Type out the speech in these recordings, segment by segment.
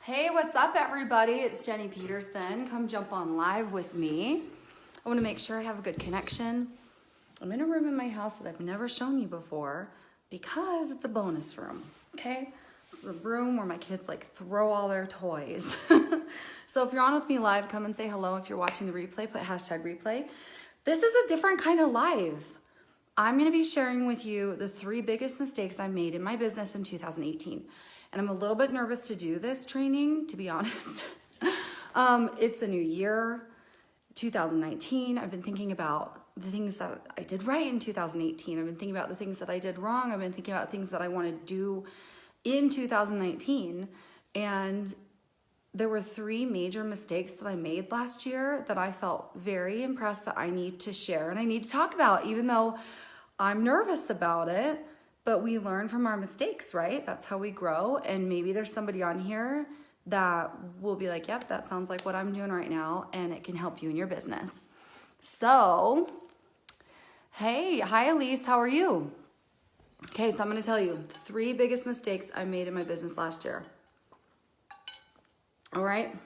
Hey, what's up everybody? It's Jenny Peterson. Come jump on live with me. I want to make sure I have a good connection. I'm in a room in my house that I've never shown you before because it's a bonus room, okay? This is a room where my kids like throw all their toys. So if you're on with me live, come and say hello. If you're watching the replay, put hashtag replay. This is a different kind of live. I'm going to be sharing with you the 3 biggest mistakes I made in my business in 2018. And I'm a little bit nervous to do this training, to be honest. It's a new year, 2019. I've been thinking about the things that I did right in 2018. I've been thinking about the things that I did wrong. I've been thinking about things that I want to do in 2019. And there were 3 major mistakes that I made last year that I felt very impressed that I need to share and I need to talk about, even though I'm nervous about it. But we learn from our mistakes, right? That's how we grow. And maybe there's somebody on here that will be like, yep, that sounds like what I'm doing right now. And it can help you in your business. So, hey, hi Elise, how are you? Okay, so I'm gonna tell you the 3 biggest mistakes I made in my business last year. All right.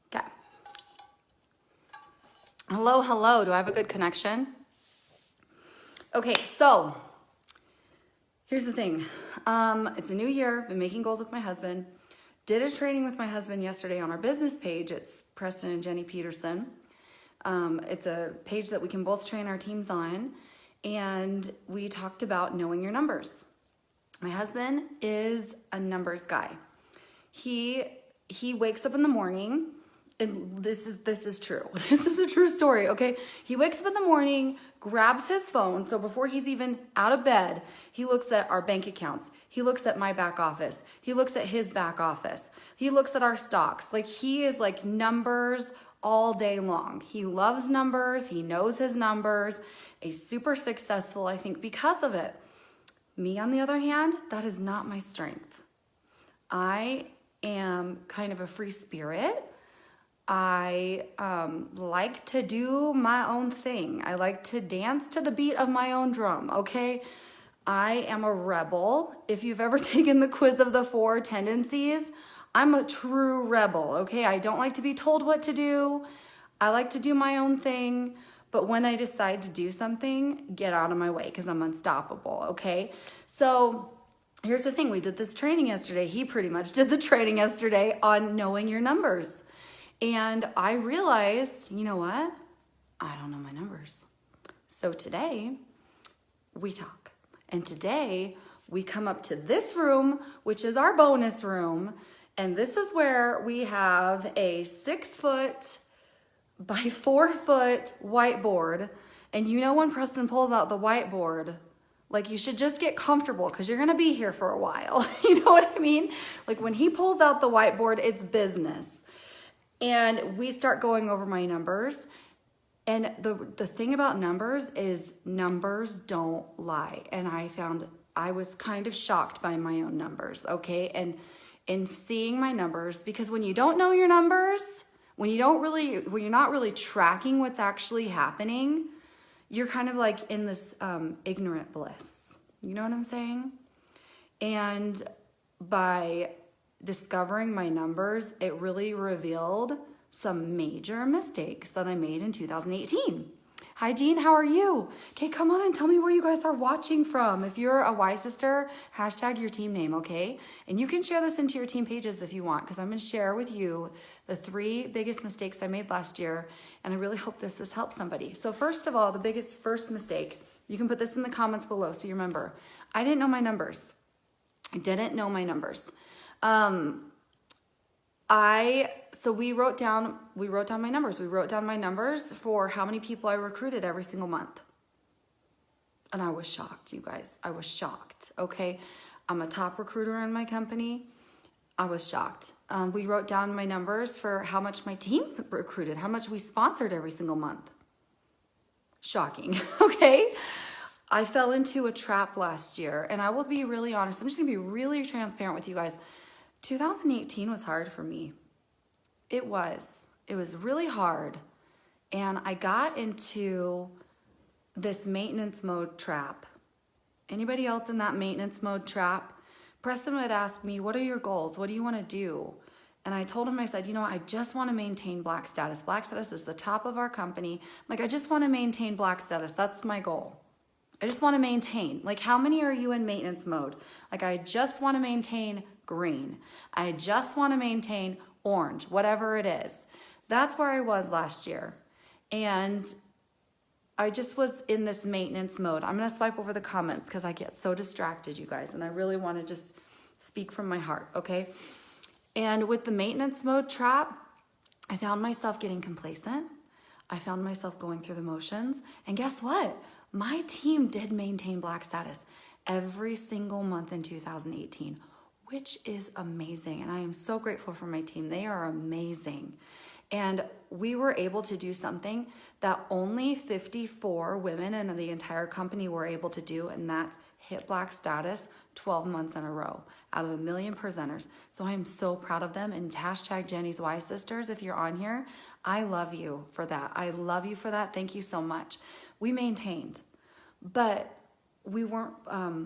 Okay. Hello, hello. Do I have a good connection? Okay, so here's the thing. It's a new year. Been making goals with my husband. Did a training with my husband yesterday on our business page. It's Preston and Jenny Peterson. It's a page that we can both train our teams on. And we talked about knowing your numbers. My husband is a numbers guy. He wakes up in the morning. And this is true. This is a true story, okay? He wakes up in the morning, grabs his phone. So before he's even out of bed, he looks at our bank accounts. He looks at my back office. He looks at his back office. He looks at our stocks. Like he is like numbers all day long. He loves numbers. He knows his numbers. He's super successful, I think, because of it. Me, on the other hand, that is not my strength. I am kind of a free spirit. I like to do my own thing. I like to dance to the beat of my own drum, okay? I am a rebel. If you've ever taken the quiz of the 4 tendencies, I'm a true rebel, okay? I don't like to be told what to do. I like to do my own thing. But when I decide to do something, get out of my way because I'm unstoppable, okay? So here's the thing. We did this training yesterday. He pretty much did the training yesterday on knowing your numbers. And I realized, you know what? I don't know my numbers. So today we talk. And today we come up to this room, which is our bonus room. And this is where we have a 6-foot by 4-foot whiteboard. And you know when Preston pulls out the whiteboard, like you should just get comfortable because you're going to be here for a while. You know what I mean? Like when he pulls out the whiteboard, it's business. And we start going over my numbers. And the thing about numbers is numbers don't lie. And I found I was kind of shocked by my own numbers, okay? And in seeing my numbers, because when you don't know your numbers, when you're not really tracking what's actually happening, you're kind of like in this ignorant bliss. You know what I'm saying? And by discovering my numbers, it really revealed some major mistakes that I made in 2018. Hi, Jean, how are you? Okay, come on and tell me where you guys are watching from. If you're a Y sister, hashtag your team name, okay? And you can share this into your team pages if you want, because I'm going to share with you the 3 biggest mistakes I made last year, and I really hope this has helped somebody. So first of all, the first mistake, you can put this in the comments below so you remember. I didn't know my numbers. I didn't know my numbers. So we wrote down my numbers. We wrote down my numbers for how many people I recruited every single month. And I was shocked, you guys. I was shocked, okay? I'm a top recruiter in my company. I was shocked. We wrote down my numbers for how much my team recruited, how much we sponsored every single month. Shocking, okay? I fell into a trap last year, and I will be really honest. I'm just gonna be really transparent with you guys. 2018 was hard for me. It was really hard. And I got into this maintenance mode trap Anybody else in that maintenance mode trap? Preston would ask me, what are your goals? What do you want to do? And I told him, I said, you know, I just want to maintain black status. Black status is the top of our company. Like, I just want to maintain black status. That's my goal. I just want to maintain. Like, how many are you in maintenance mode? Like, I just want to maintain green. I just want to maintain orange, whatever it is. That's where I was last year. And I just was in this maintenance mode. I'm going to swipe over the comments because I get so distracted, you guys. And I really want to just speak from my heart, okay? And with the maintenance mode trap, I found myself getting complacent. I found myself going through the motions. And guess what? My team did maintain black status every single month in 2018, which is amazing. And I am so grateful for my team. They are amazing. And we were able to do something that only 54 women in the entire company were able to do, and that's hit black status 12 months in a row out of 1 million presenters. So I am so proud of them. And hashtag Jenny's Y Sisters, if you're on here, I love you for that. I love you for that. Thank you so much. We maintained, but we weren't,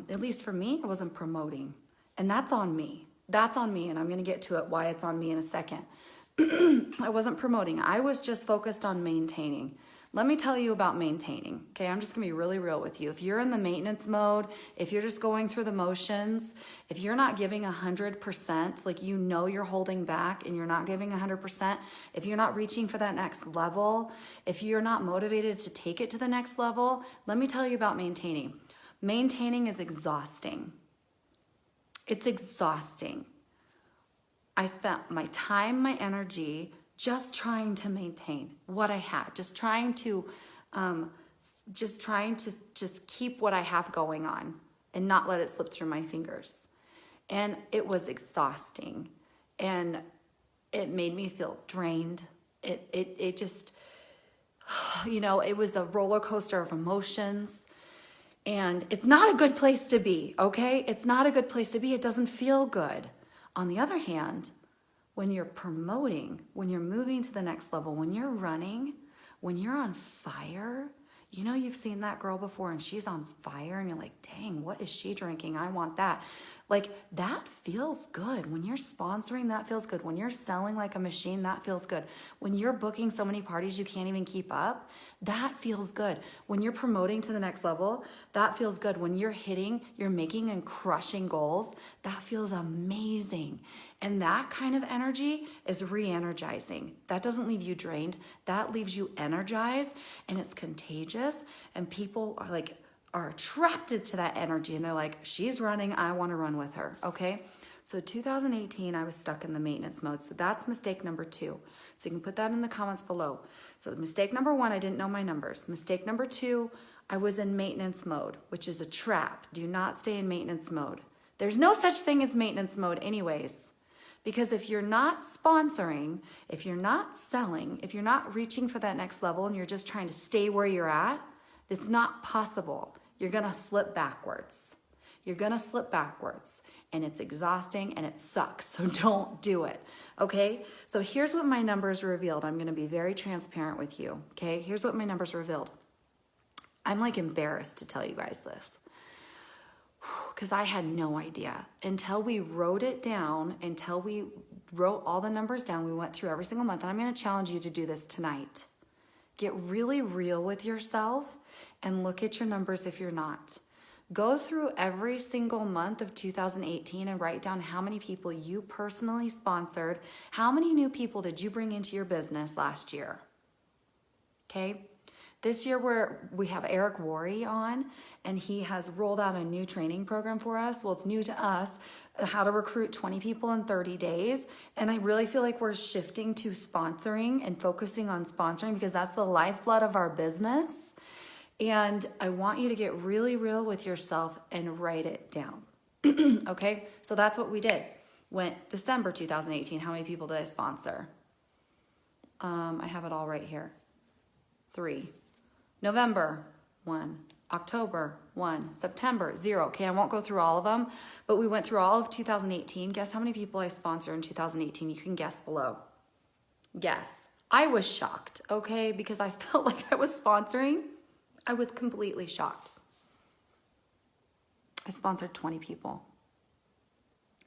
at least for me, I wasn't promoting. And that's on me. That's on me. And I'm going to get to it, why it's on me in a second. I wasn't promoting. I was just focused on maintaining. Let me tell you about maintaining. Okay, I'm just gonna be really real with you. If you're in the maintenance mode, if you're just going through the motions, if you're not giving 100%, like you know you're holding back and you're not giving 100%, if you're not reaching for that next level, if you're not motivated to take it to the next level, let me tell you about maintaining. Maintaining is exhausting. It's exhausting. I spent my time, my energy, just trying to maintain what I had, just trying to keep what I have going on and not let it slip through my fingers. And it was exhausting, and it made me feel drained. It just, you know, it was a roller coaster of emotions, and it's not a good place to be, okay? It's not a good place to be. It doesn't feel good. On the other hand, when you're promoting, when you're moving to the next level, when you're running, when you're on fire, you know, you've seen that girl before and she's on fire and you're like, dang, what is she drinking? I want that. Like, that feels good. When you're sponsoring, that feels good. When you're selling like a machine, that feels good. When you're booking so many parties you can't even keep up, that feels good. When you're promoting to the next level, that feels good. When you're making and crushing goals, that feels amazing. And that kind of energy is re-energizing. That doesn't leave you drained. That leaves you energized, and it's contagious, and people are attracted to that energy, and they're like, she's running, I want to run with her, okay? So 2018, I was stuck in the maintenance mode. So that's mistake number 2. So you can put that in the comments below. So mistake number 1, I didn't know my numbers. Mistake number 2, I was in maintenance mode, which is a trap. Do not stay in maintenance mode. There's no such thing as maintenance mode anyways. Because if you're not sponsoring, if you're not selling, if you're not reaching for that next level and you're just trying to stay where you're at, it's not possible. You're gonna slip backwards. You're gonna slip backwards, and it's exhausting and it sucks, so don't do it, okay? So here's what my numbers revealed. I'm gonna be very transparent with you, okay? Here's what my numbers revealed. I'm like embarrassed to tell you guys this, because I had no idea until we wrote it down, until we wrote all the numbers down. We went through every single month, and I'm going to challenge you to do this tonight. Get really real with yourself and look at your numbers if you're not. Go through every single month of 2018 and write down how many people you personally sponsored. How many new people did you bring into your business last year? Okay? This year we have Eric Worre on, and he has rolled out a new training program for us. Well, it's new to us, how to recruit 20 people in 30 days. And I really feel like we're shifting to sponsoring and focusing on sponsoring because that's the lifeblood of our business. And I want you to get really real with yourself and write it down. Okay, so that's what we did. Went December 2018, how many people did I sponsor? I have it all right here. 3. November, 1. October, 1. September, 0. Okay, I won't go through all of them, but we went through all of 2018. Guess how many people I sponsored in 2018? You can guess below. Guess. I was shocked, okay, because I felt like I was sponsoring. I was completely shocked. I sponsored 20 people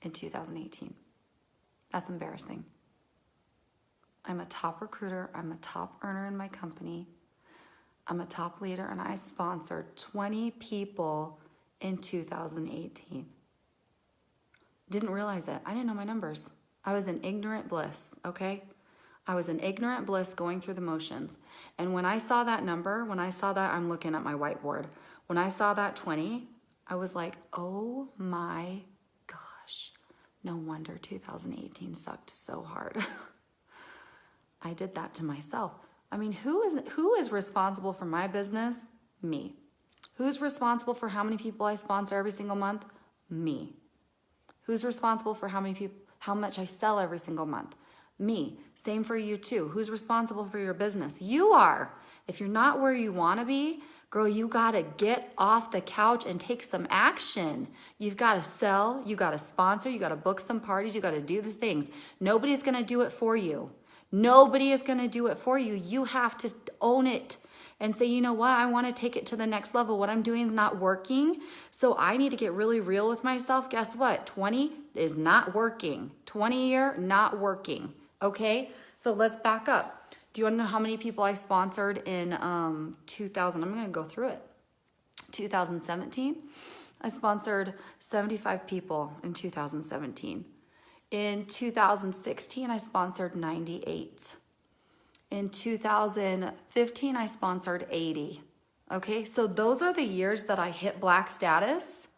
in 2018. That's embarrassing. I'm a top recruiter. I'm a top earner in my company. I'm a top leader, and I sponsored 20 people in 2018. Didn't realize it. I didn't know my numbers. I was in ignorant bliss, okay? I was in ignorant bliss going through the motions. And when I saw that number, when I saw that, I'm looking at my whiteboard. When I saw that 20, I was like, oh my gosh. No wonder 2018 sucked so hard. I did that to myself. I mean, who is responsible for my business? Me. Who's responsible for how many people I sponsor every single month? Me. Who's responsible for how much I sell every single month? Me. Same for you too. Who's responsible for your business? You are. If you're not where you want to be, girl, you got to get off the couch and take some action. You've got to sell, you got to sponsor, you got to book some parties, you got to do the things. Nobody's going to do it for you. Nobody is going to do it for you. You have to own it and say, you know what? I want to take it to the next level. What I'm doing is not working. So I need to get really real with myself. Guess what? 20 is not working. 20 year, not working. Okay. So let's back up. Do you want to know how many people I sponsored in 2000? I'm going to go through it. 2017, I sponsored 75 people in 2017. In 2016, I sponsored 98. In 2015, I sponsored 80. Okay, so those are the years that I hit black status.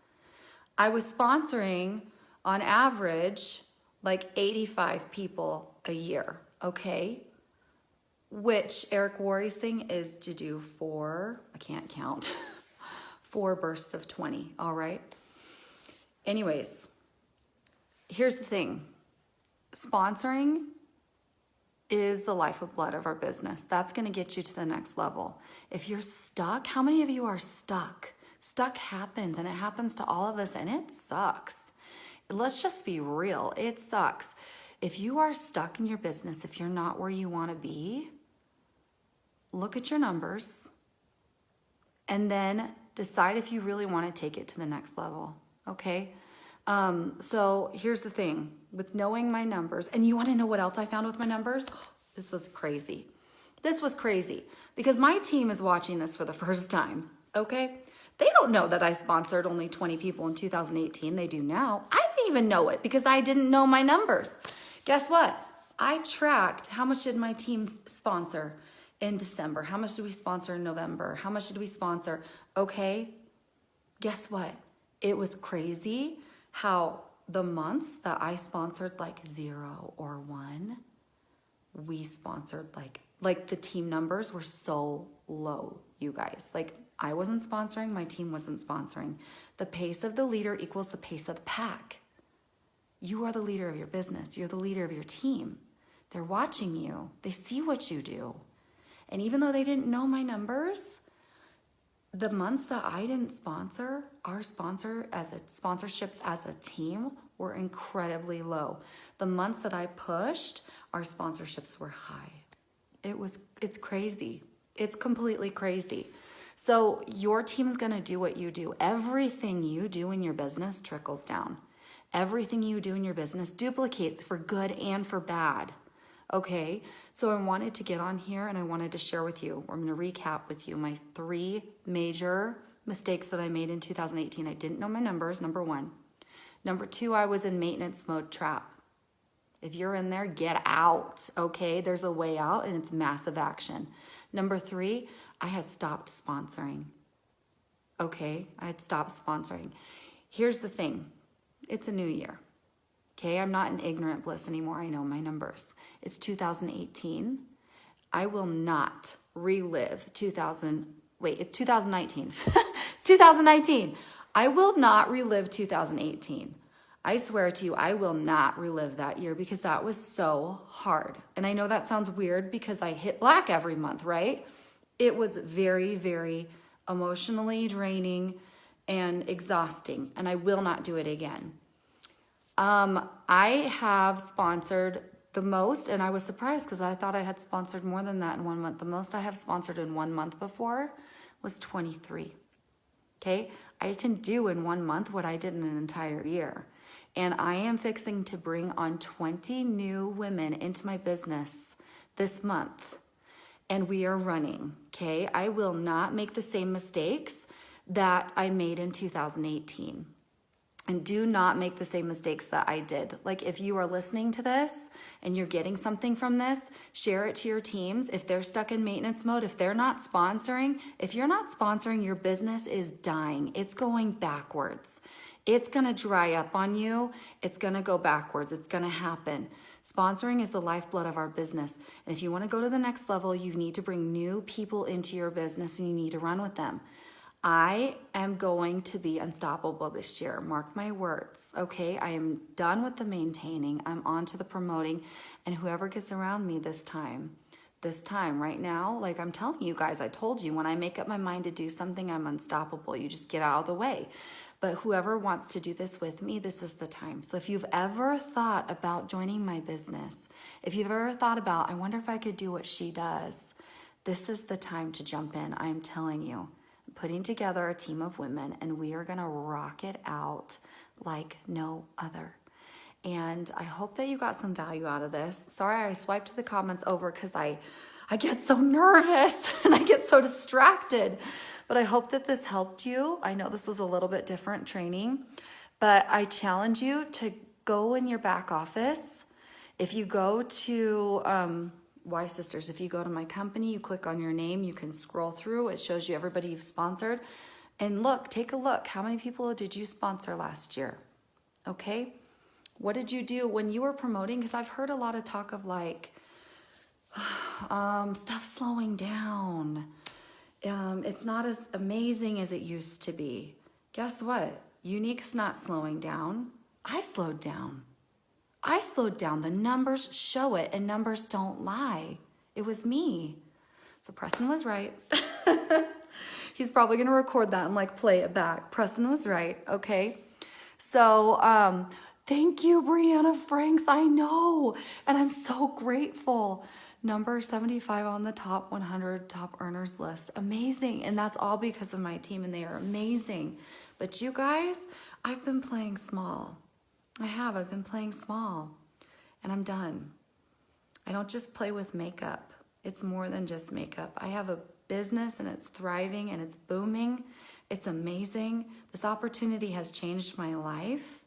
I was sponsoring, on average, like 85 people a year, okay? Which Eric Worre's thing is to do 4, I can't count, 4 bursts of 20, all right? Anyways, here's the thing. Sponsoring is the lifeblood of our business. That's going to get you to the next level. If you're stuck, how many of you are stuck? Stuck happens, and it happens to all of us, and it sucks. Let's just be real. It sucks. If you are stuck in your business, if you're not where you want to be, look at your numbers and then decide if you really want to take it to the next level, okay? So here's the thing, with knowing my numbers, and you want to know what else I found with my numbers? Oh, this was crazy. This was crazy because my team is watching this for the first time, okay? They don't know that I sponsored only 20 people in 2018. They do now. I didn't even know it because I didn't know my numbers. Guess what? I tracked how much did my team sponsor in December? How much did we sponsor in November? How much did we sponsor? Okay, guess what? It was crazy how the months that I sponsored like 0 or 1, we sponsored like the team numbers were so low, you guys. Like I wasn't sponsoring, my team wasn't sponsoring. The pace of the leader equals the pace of the pack. You are the leader of your business. You're the leader of your team. They're watching you. They see what you do. And even though they didn't know my numbers, the months that I didn't sponsor, our sponsorships as a team were incredibly low. The months that I pushed, our sponsorships were high. It's crazy. It's completely crazy. So your team is going to do what you do. Everything you do in your business trickles down. Everything you do in your business duplicates for good and for bad. Okay, so I wanted to get on here and I wanted to share with you, I'm going to recap with you my 3 major mistakes that I made in 2018. I didn't know my numbers, number 1. Number 2, I was in maintenance mode trap. If you're in there, get out, okay? There's a way out and it's massive action. Number 3, I had stopped sponsoring. Okay, I had stopped sponsoring. Here's the thing, it's a new year. Okay, I'm not in ignorant bliss anymore. I know my numbers. It's 2018. I will not relive it's 2019. It's 2019. I will not relive 2018. I swear to you, I will not relive that year because that was so hard. And I know that sounds weird because I hit black every month, right? It was very, very emotionally draining and exhausting, and I will not do it again. I have sponsored the most, and I was surprised because I thought I had sponsored more than that in 1 month. The most I have sponsored in 1 month before was 23. okay? I can do in 1 month what I did in an entire year. And I am fixing to bring on 20 new women into my business this month. And we are running, okay? I will not make the same mistakes that I made in 2018. And do not make the same mistakes that I did. Like, if you are listening to this and you're getting something from this, share it to your teams. If they're stuck in maintenance mode, if they're not sponsoring, if you're not sponsoring, your business is dying. It's going backwards. It's gonna dry up on you. It's gonna go backwards. It's gonna happen. Sponsoring is the lifeblood of our business. And if you wanna go to the next level, you need to bring new people into your business and you need to run with them. I am going to be unstoppable this year. Mark my words, okay? I am done with the maintaining. I'm on to the promoting. And whoever gets around me this time right now, like I'm telling you guys, I told you, when I make up my mind to do something, I'm unstoppable. You just get out of the way. But whoever wants to do this with me, this is the time. So if you've ever thought about joining my business, if you've ever thought about, I wonder if I could do what she does, this is the time to jump in. I'm telling you. Putting together a team of women, and we are gonna rock it out like no other. And I hope that you got some value out of this. Sorry, I swiped the comments over because I get so nervous and I get so distracted. But I hope that this helped you. I know this was a little bit different training, but I challenge you to go in your back office. If you go to Wise Sisters, if you go to my company, you click on your name, you can scroll through. It shows you everybody you've sponsored. And look, take a look. How many people did you sponsor last year? Okay? What did you do when you were promoting? Because I've heard a lot of talk of like, stuff slowing down. It's not as amazing as it used to be. Guess what? Unique's not slowing down. I slowed down. I slowed down. The numbers show it, and numbers don't lie. It was me. So Preston was right. He's probably going to record that and like play it back. Preston was right. Okay. So, thank you, Brianna Franks. I know. And I'm so grateful. Number 75 on the top 100 top earners list. Amazing. And that's all because of my team, and they are amazing. But you guys, I've been playing small. I've been playing small, and I'm done. I don't just play with makeup. It's more than just makeup. I have a business, and it's thriving, and it's booming. It's amazing. This opportunity has changed my life,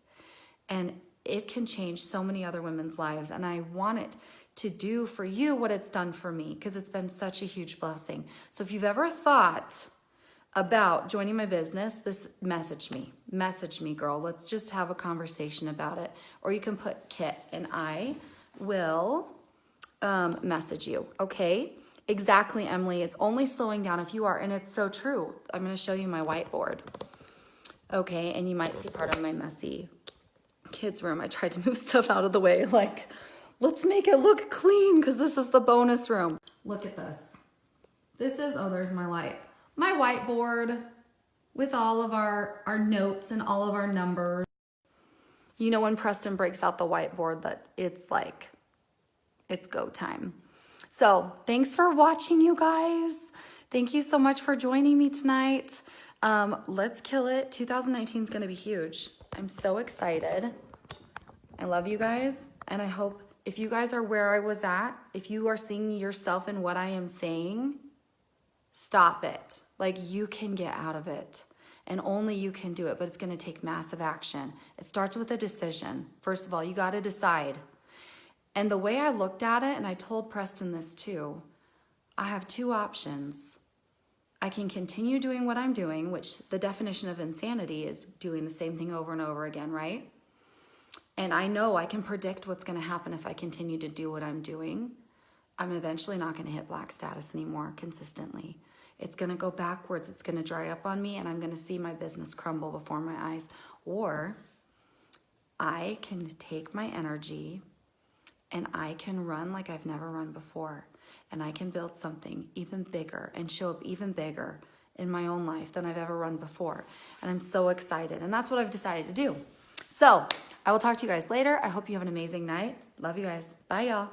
and it can change so many other women's lives, and I want it to do for you what it's done for me, because it's been such a huge blessing. So if you've ever thought about joining my business, message me, girl. Let's just have a conversation about it. Or you can put Kit, and I will message you, okay? Exactly, Emily. It's only slowing down if you are, and it's so true. I'm going to show you my whiteboard, okay? And you might see part of my messy kids' room. I tried to move stuff out of the way, like, let's make it look clean, because this is the bonus room. Look at this. This is, oh, there's my light. My whiteboard with all of our notes and all of our numbers. You know, when Preston breaks out the whiteboard, that it's like, it's go time. So thanks for watching, you guys. Thank you so much for joining me tonight. Let's kill it. 2019 is going to be huge. I'm so excited. I love you guys. And I hope if you guys are where I was at, if you are seeing yourself in what I am saying, stop it. Like, you can get out of it, and only you can do it, but it's going to take massive action. It starts with a decision. First of all, you got to decide. And the way I looked at it, and I told Preston this too, I have two options. I can continue doing what I'm doing, which the definition of insanity is doing the same thing over and over again, right? And I know I can predict what's going to happen if I continue to do what I'm doing. I'm eventually not going to hit black status anymore consistently. It's going to go backwards. It's going to dry up on me, and I'm going to see my business crumble before my eyes. Or I can take my energy and I can run like I've never run before. And I can build something even bigger and show up even bigger in my own life than I've ever run before. And I'm so excited. And that's what I've decided to do. So I will talk to you guys later. I hope you have an amazing night. Love you guys. Bye, y'all.